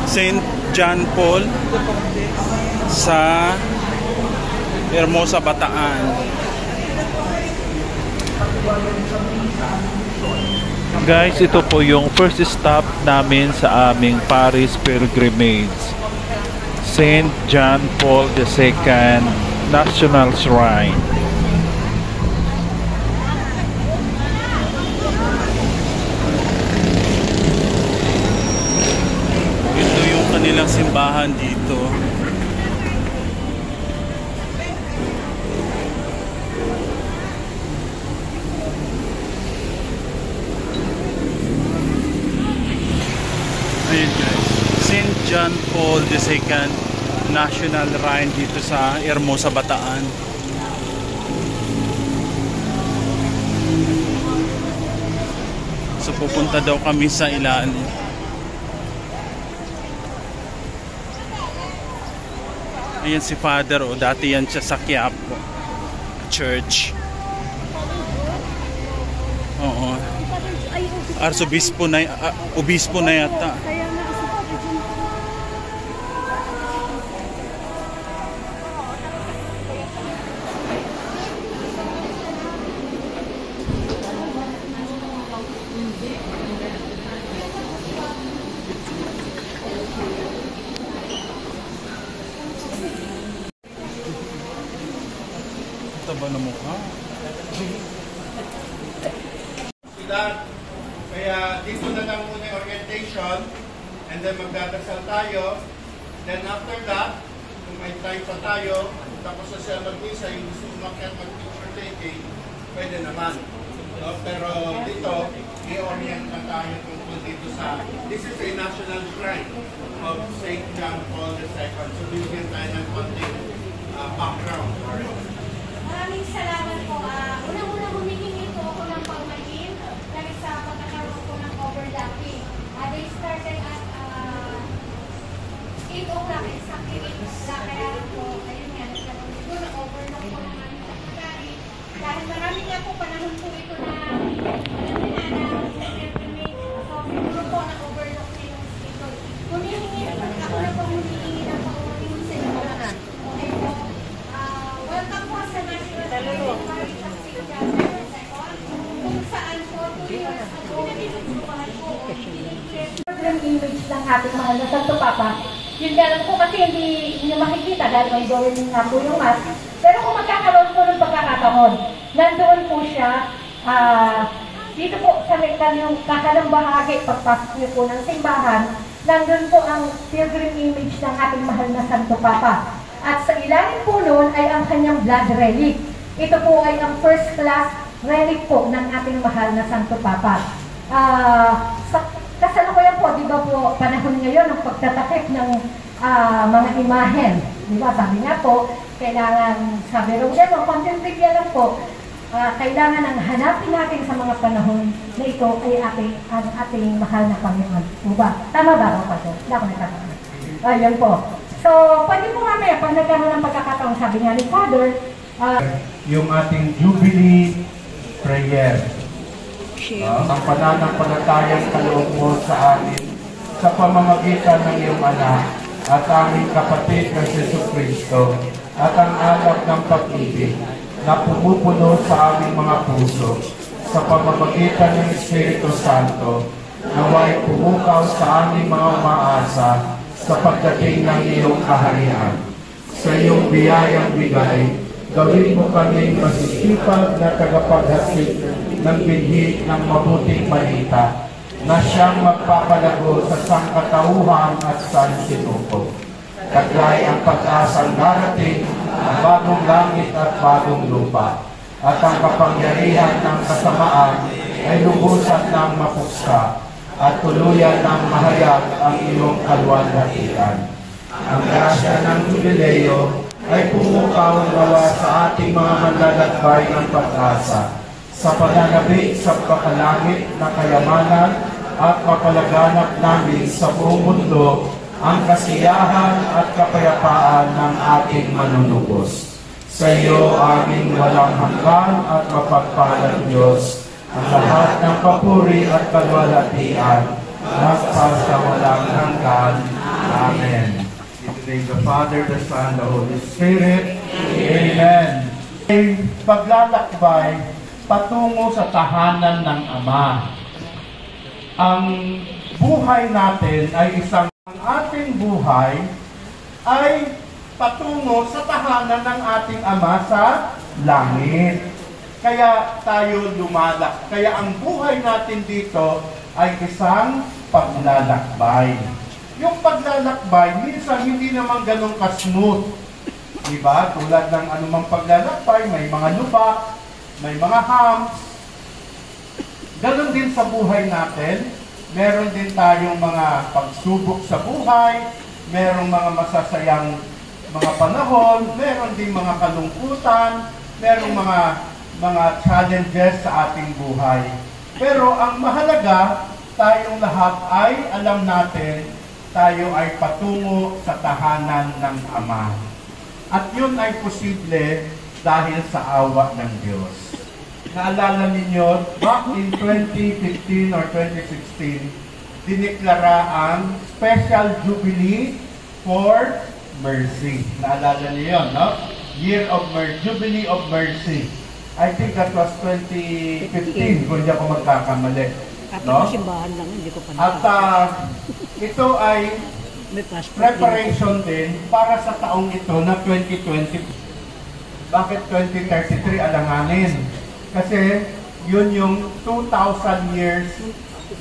Saint John Paul sa Hermosa, Bataan. Guys, ito po yung first stop namin sa aming Paris pilgrimage. Saint John Paul II National Shrine. Ito yung kanilang simbahan dito. Ayan guys, St. John Paul II National Shrine dito sa Hermosa, Bataan. So pupunta daw kami sa ilalim. Ayan si Father, dati yan siya sa Quiapo Church. Oo. Arsobispo na, obispo na yata. Taba na mukha. Kaya dito na lang muna yung orientation and then magdadasal tayo. Then after that, kung may time pa tayo, tapos na siya mag-misa, yung gusto umakyat mag-picture taking, pwede naman. So, pero dito, i-orient na tayo tungkol dito sa, this is a national shrine of St. John Paul II. So bibigyan tayo ng konting background. Maraming salamat po. Unang-unang humihingi po ako ng pagmahim dahil sa pagkakaroon po ng overlapping. They started at 8 o'clock, exactly 8 o'clock. Kaya po, ayun nga, siguro na-overlock po naman yung pagkakain. Dahil marami nga po panahon po ito na siguro po na-overlock na yung schedule. Humihingi ako na po humihingi ng pag-uwi sa inyo. Okay po. Welcome po sa National Paris of St. John Paul II, kung saan po 2 years ago pinag-inubuhan po ang image ng ating mahal na Santo Papa. Yun nga lang po kasi hindi nyo makikita dahil may gawin nga po yung mask. Pero kung magkakaroon po ng pagkakataon, nandoon po siya, dito po sa yung kakalang bahagi, pagpasok niyo po ng simbahan, nandoon po ang pilgrim image ng ating mahal na Santo Papa. At sa ilalim po noon ay ang kanyang blood relic. Ito po ay ang first class relic po ng ating mahal na Santo Papa. Sa kasalukuyan po, di ba po, panahon ngayon ng pagtatakip ng mga imahen. Di ba, sabi nga po, kailangan, sabi rin yan, content trivia lang po, kailangan ang hanapin natin sa mga panahon na ito ay ang ating mahal na Panginoon. Diba? Tama ba ako pa ito? Hindi ako nagkakaroon. Ayun po. So, pwede po mamaya, pag nagkaroon ng pagkakataon, sabi nga ni Father, yung ating Jubilee Prayer. Ang pananampalatayang kaloob mo sa amin sa pamamagitan ng iyong anak at aming kapatid na Jesucristo at ang alap ng pag-ibig na pumupuno sa aming mga puso sa pamamagitan ng Espiritu Santo naway pumukaw sa aming mga umaasa sa pagdating ng iyong kaharian. Sa iyong biyayang bigay, gawin mo kami masisipag na tagapaghatid ng binhi ng mabuting balita na siyang magpapalago sa sangkatauhan at sansinuko. Taglay ang pag-asang darating ang bagong langit at bagong lupa, at ang kapangyarihan ng kasamaan ay lubusan ng mapuksa at tuluyan ng mahayag ang iyong kaluwalhatian. Ang grasya ng Jubileo ay pumukaw nawa sa ating mga manlalakbay ng pag-asa sa pananabik sa pakalangit na kayamanan at mapalaganap namin sa buong mundo ang kasiyahan at kapayapaan ng ating manunubos. Sa iyo aming walang hanggan at mapagpalang Diyos ang lahat ng papuri at kalwalhatian magpasawalang hanggan. Amen. In the name of the Father, the Son, the Holy Spirit. Amen. Ay paglalakbay patungo sa tahanan ng Ama. Ang buhay natin ay ang ating buhay ay patungo sa tahanan ng ating Ama sa langit. Kaya tayo lumalak. Kaya ang buhay natin dito ay isang paglalakbay. Yung paglalakbay, minsan hindi naman ganun ka-smooth. Diba? Tulad ng anumang paglalakbay, may mga lupa, may mga humps. Ganun din sa buhay natin. Meron din tayong mga pagsubok sa buhay, merong mga masasayang mga panahon, meron din mga kalungkutan, merong mga challenges sa ating buhay. Pero ang mahalaga, tayong lahat ay alam natin, tayo ay patungo sa tahanan ng Ama. At yun ay posible dahil sa awa ng Diyos. Naalala ninyo, back in 2015 or 2016, diniklara ang Special Jubilee for Mercy. Naalala niyo yun, no? Year of Jubilee of Mercy. I think that was 2015, kung hindi ako magkakamali. No? At ito ay preparation din para sa taong ito na 2020. Bakit 2033 alanganin? Kasi yun yung 2,000 years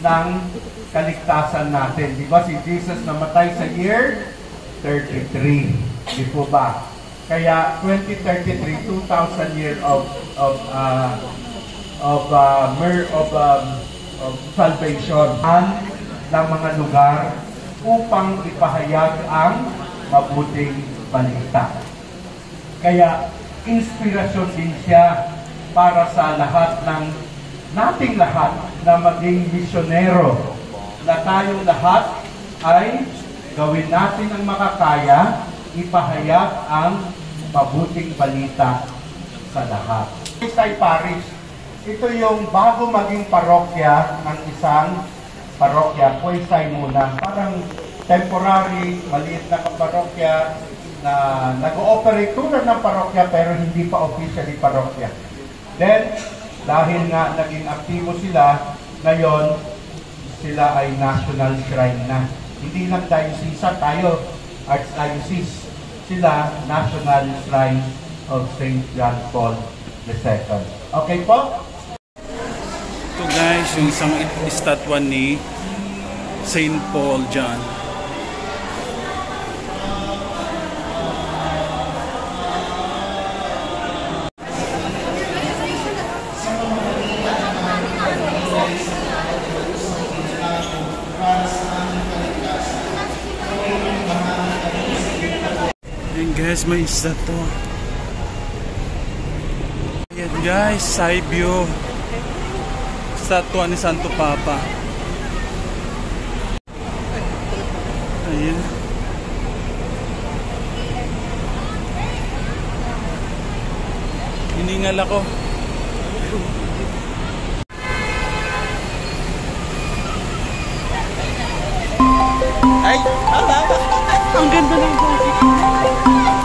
ng kaligtasan natin. Di ba si Jesus namatay sa year 33? Di po ba? Kaya 2033, 2,000 years of salvation ng mga lugar upang ipahayag ang mabuting balita. Kaya inspirasyon din siya para sa lahat ng nating lahat na maging misyonero, na tayong lahat ay gawin natin ang makakaya, ipahayag ang mabuting balita sa lahat. Quezay Parish, ito yung bago maging parokya ng isang parokya, Quezay muna. Parang temporary, maliit na parokya na nag-ooperate tulad ng parokya pero hindi pa officially parokya. Then, dahil nga naging aktibo sila, ngayon sila ay national shrine na. Hindi lang diocese, tayo archdiocese. Sila National Shrine of St. John Paul II. Okay po? Ito guys, yung isang estatwa ni St. Paul John. Ayan guys, may estatwa. Ayan guys, side view. Statwa ni Santo Papa. Ayan. Hiningal ako. Ay! Ang ganda ng boses.